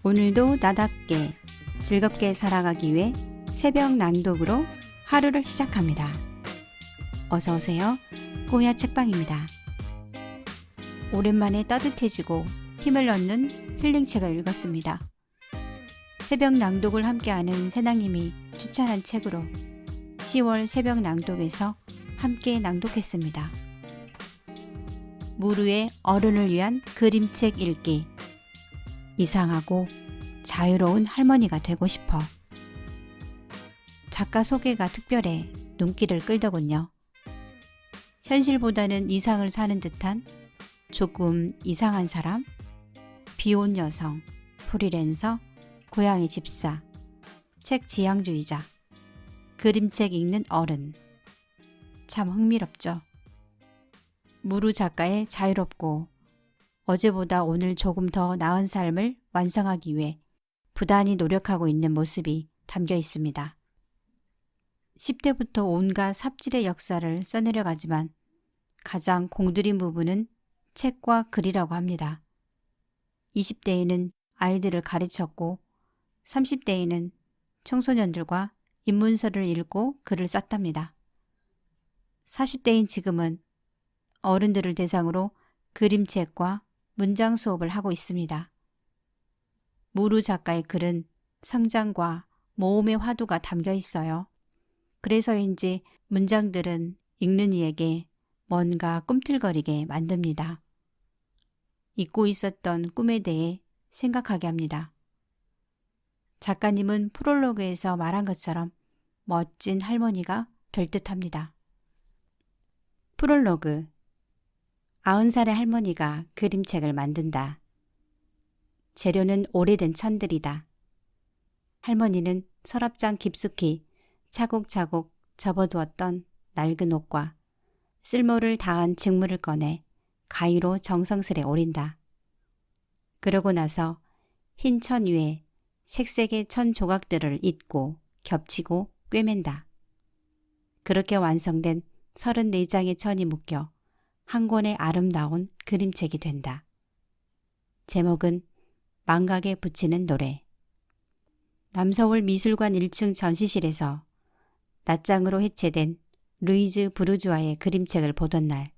오늘도 나답게 즐겁게 살아가기 위해 새벽 낭독으로 하루를 시작합니다. 어서 오세요. 꼬야 책방입니다. 오랜만에 따뜻해지고 힘을 얻는 힐링책을 읽었습니다. 새벽 낭독을 함께하는 새낭님이 추천한 책으로 10월 새벽 낭독에서 함께 낭독했습니다. 무르의 어른을 위한 그림책 읽기. 이상하고 자유로운 할머니가 되고 싶어. 작가 소개가 특별해 눈길을 끌더군요. 현실보다는 이상을 사는 듯한 조금 이상한 사람, 비혼 여성, 프리랜서, 고양이 집사, 책 지향주의자, 그림책 읽는 어른. 참 흥미롭죠. 무르 작가의 자유롭고 어제보다 오늘 조금 더 나은 삶을 완성하기 위해 부단히 노력하고 있는 모습이 담겨 있습니다. 10대부터 온갖 삽질의 역사를 써내려가지만 가장 공들인 부분은 책과 글이라고 합니다. 20대에는 아이들을 가르쳤고 30대에는 청소년들과 입문서를 읽고 글을 썼답니다. 40대인 지금은 어른들을 대상으로 그림책과 문장 수업을 하고 있습니다. 무르 작가의 글은 성장과 모험의 화두가 담겨 있어요. 그래서인지 문장들은 읽는 이에게 뭔가 꿈틀거리게 만듭니다. 잊고 있었던 꿈에 대해 생각하게 합니다. 작가님은 프롤로그에서 말한 것처럼 멋진 할머니가 될 듯합니다. 프롤로그. 90살의 할머니가 그림책을 만든다. 재료는 오래된 천들이다. 할머니는 서랍장 깊숙이 차곡차곡 접어두었던 낡은 옷과 쓸모를 다한 직물을 꺼내 가위로 정성스레 오린다. 그러고 나서 흰 천 위에 색색의 천 조각들을 잇고 겹치고 꿰맨다. 그렇게 완성된 34장의 천이 묶여 한 권의 아름다운 그림책이 된다. 제목은 망각에 붙이는 노래. 남서울 미술관 1층 전시실에서 낱장으로 해체된 루이즈 부르주아의 그림책을 보던 날,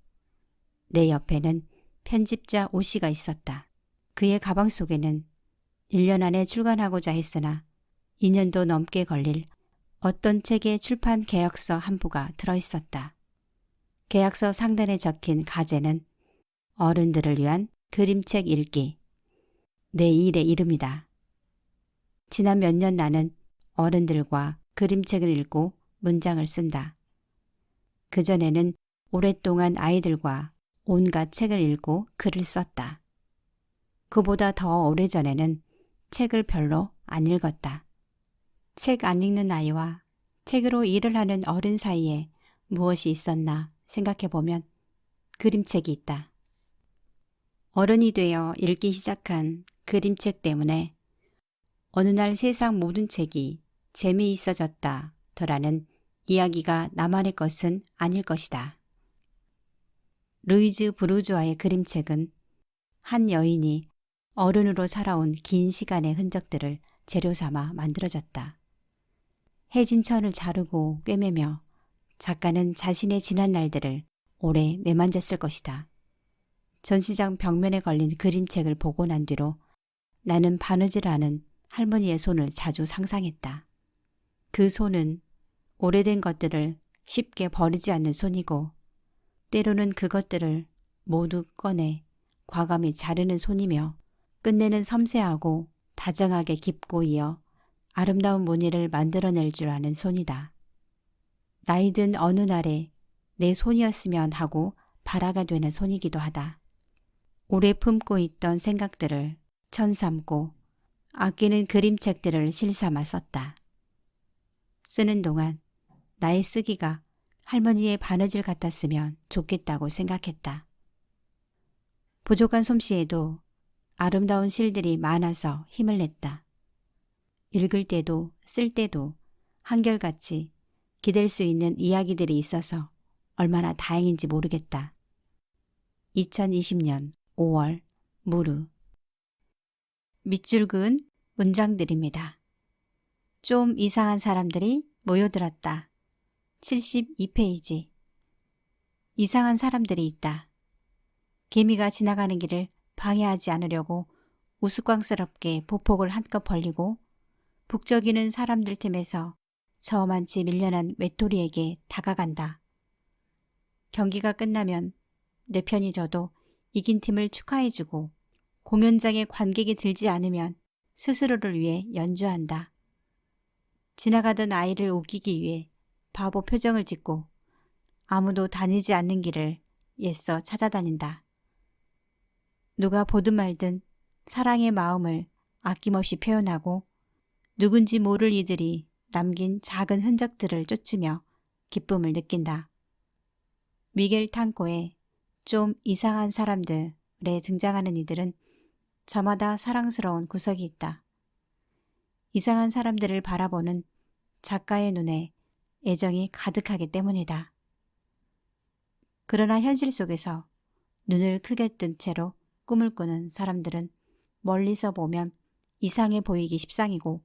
내 옆에는 편집자 오씨가 있었다. 그의 가방 속에는 1년 안에 출간하고자 했으나 2년도 넘게 걸릴 어떤 책의 출판 계약서 한 부가 들어있었다. 계약서 상단에 적힌 가제는 어른들을 위한 그림책 읽기. 내 일의 이름이다. 지난 몇 년 나는 어른들과 그림책을 읽고 문장을 쓴다. 그전에는 오랫동안 아이들과 온갖 책을 읽고 글을 썼다. 그보다 더 오래전에는 책을 별로 안 읽었다. 책 안 읽는 아이와 책으로 일을 하는 어른 사이에 무엇이 있었나 생각해보면 그림책이 있다. 어른이 되어 읽기 시작한 그림책 때문에 어느 날 세상 모든 책이 재미있어졌다 더라는 이야기가 나만의 것은 아닐 것이다. 루이즈 부르주아의 그림책은 한 여인이 어른으로 살아온 긴 시간의 흔적들을 재료 삼아 만들어졌다. 해진 천을 자르고 꿰매며 작가는 자신의 지난 날들을 오래 매만졌을 것이다. 전시장 벽면에 걸린 그림책을 보고 난 뒤로 나는 바느질하는 할머니의 손을 자주 상상했다. 그 손은 오래된 것들을 쉽게 버리지 않는 손이고 때로는 그것들을 모두 꺼내 과감히 자르는 손이며 끝내는 섬세하고 다정하게 깊고 이어 아름다운 무늬를 만들어낼 줄 아는 손이다. 나이 든 어느 날에 내 손이었으면 하고 발아가 되는 손이기도 하다. 오래 품고 있던 생각들을 천삼고 아끼는 그림책들을 실삼아 썼다. 쓰는 동안 나의 쓰기가 할머니의 바느질 같았으면 좋겠다고 생각했다. 부족한 솜씨에도 아름다운 실들이 많아서 힘을 냈다. 읽을 때도 쓸 때도 한결같이 기댈 수 있는 이야기들이 있어서 얼마나 다행인지 모르겠다. 2020년 5월 무르. 밑줄 그은 문장들입니다. 좀 이상한 사람들이 모여들었다. 72페이지. 이상한 사람들이 있다. 개미가 지나가는 길을 방해하지 않으려고 우스꽝스럽게 보폭을 한껏 벌리고 북적이는 사람들 틈에서 저만치 밀려난 외톨이에게 다가간다. 경기가 끝나면 내 편이 져도 이긴 팀을 축하해주고 공연장에 관객이 들지 않으면 스스로를 위해 연주한다. 지나가던 아이를 웃기기 위해 바보 표정을 짓고 아무도 다니지 않는 길을 애써 찾아다닌다. 누가 보든 말든 사랑의 마음을 아낌없이 표현하고 누군지 모를 이들이 남긴 작은 흔적들을 쫓으며 기쁨을 느낀다. 미겔 탕코의 좀 이상한 사람들에 등장하는 이들은 저마다 사랑스러운 구석이 있다. 이상한 사람들을 바라보는 작가의 눈에 애정이 가득하기 때문이다. 그러나 현실 속에서 눈을 크게 뜬 채로 꿈을 꾸는 사람들은 멀리서 보면 이상해 보이기 십상이고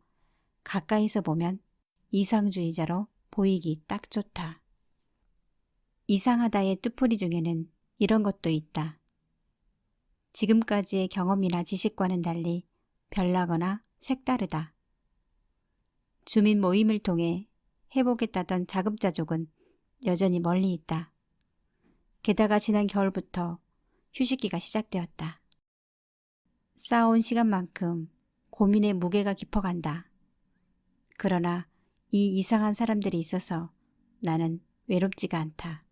가까이서 보면 이상주의자로 보이기 딱 좋다. 이상하다의 뜻풀이 중에는 이런 것도 있다. 지금까지의 경험이나 지식과는 달리 별나거나 색다르다. 주민 모임을 통해 해보겠다던 자급자족은 여전히 멀리 있다. 게다가 지난 겨울부터 휴식기가 시작되었다. 쌓아온 시간만큼 고민의 무게가 깊어간다. 그러나 이 이상한 사람들이 있어서 나는 외롭지가 않다.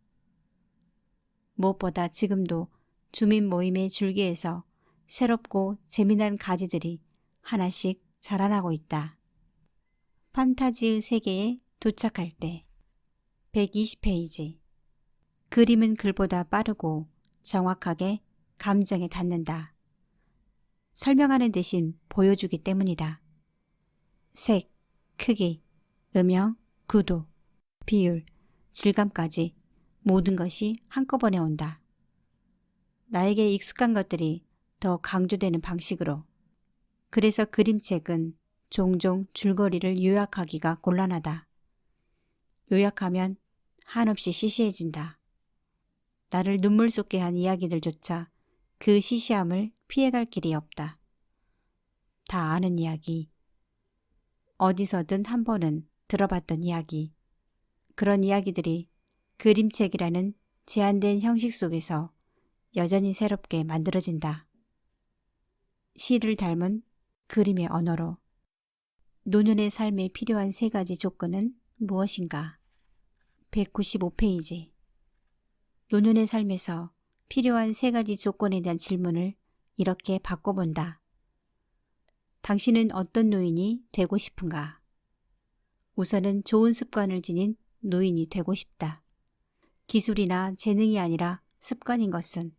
무엇보다 지금도 주민 모임의 줄기에서 새롭고 재미난 가지들이 하나씩 자라나고 있다. 판타지의 세계에 도착할 때 120페이지. 그림은 글보다 빠르고 정확하게 감정에 닿는다. 설명하는 대신 보여주기 때문이다. 색, 크기, 음영, 구도, 비율, 질감까지 모든 것이 한꺼번에 온다. 나에게 익숙한 것들이 더 강조되는 방식으로. 그래서 그림책은 종종 줄거리를 요약하기가 곤란하다. 요약하면 한없이 시시해진다. 나를 눈물 쏟게 한 이야기들조차 그 시시함을 피해갈 길이 없다. 다 아는 이야기. 어디서든 한 번은 들어봤던 이야기. 그런 이야기들이 그림책이라는 제한된 형식 속에서 여전히 새롭게 만들어진다. 시를 닮은 그림의 언어로. 노년의 삶에 필요한 3가지 조건은 무엇인가? 195페이지. 노년의 삶에서 필요한 3가지 조건에 대한 질문을 이렇게 바꿔본다. 당신은 어떤 노인이 되고 싶은가? 우선은 좋은 습관을 지닌 노인이 되고 싶다. 기술이나 재능이 아니라 습관인 것은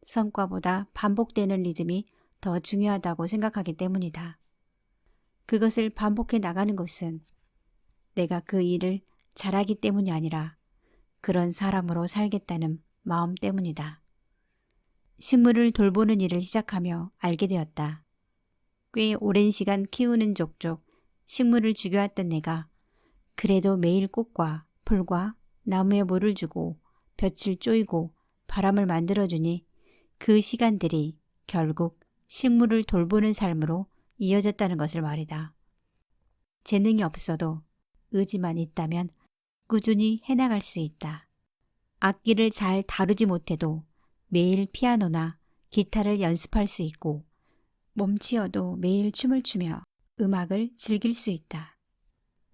성과보다 반복되는 리듬이 더 중요하다고 생각하기 때문이다. 그것을 반복해 나가는 것은 내가 그 일을 잘하기 때문이 아니라 그런 사람으로 살겠다는 마음 때문이다. 식물을 돌보는 일을 시작하며 알게 되었다. 꽤 오랜 시간 키우는 족족 식물을 죽여왔던 내가 그래도 매일 꽃과 풀과 나무에 물을 주고 볕을 쬐고 바람을 만들어주니 그 시간들이 결국 식물을 돌보는 삶으로 이어졌다는 것을 말이다. 재능이 없어도 의지만 있다면 꾸준히 해나갈 수 있다. 악기를 잘 다루지 못해도 매일 피아노나 기타를 연습할 수 있고 몸치어도 매일 춤을 추며 음악을 즐길 수 있다.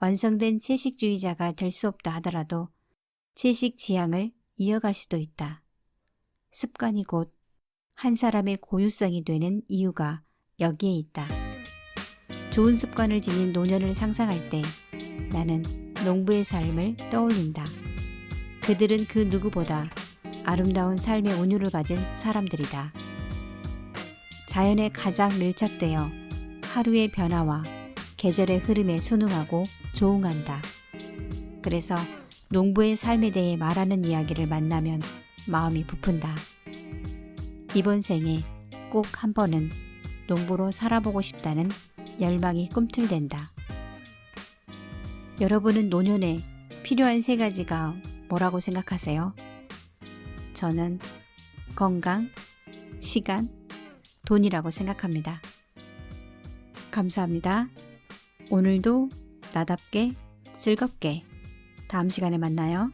완성된 채식주의자가 될 수 없다 하더라도 채식 지향을 이어갈 수도 있다. 습관이 곧 한 사람의 고유성이 되는 이유가 여기에 있다. 좋은 습관을 지닌 노년을 상상할 때 나는 농부의 삶을 떠올린다. 그들은 그 누구보다 아름다운 삶의 온유를 가진 사람들이다. 자연에 가장 밀착되어 하루의 변화와 계절의 흐름에 순응하고 조응한다. 그래서 농부의 삶에 대해 말하는 이야기를 만나면 마음이 부푼다. 이번 생에 꼭 한 번은 농부로 살아보고 싶다는 열망이 꿈틀댄다. 여러분은 노년에 필요한 세 가지가 뭐라고 생각하세요? 저는 건강, 시간, 돈이라고 생각합니다. 감사합니다. 오늘도 나답게 즐겁게 다음 시간에 만나요.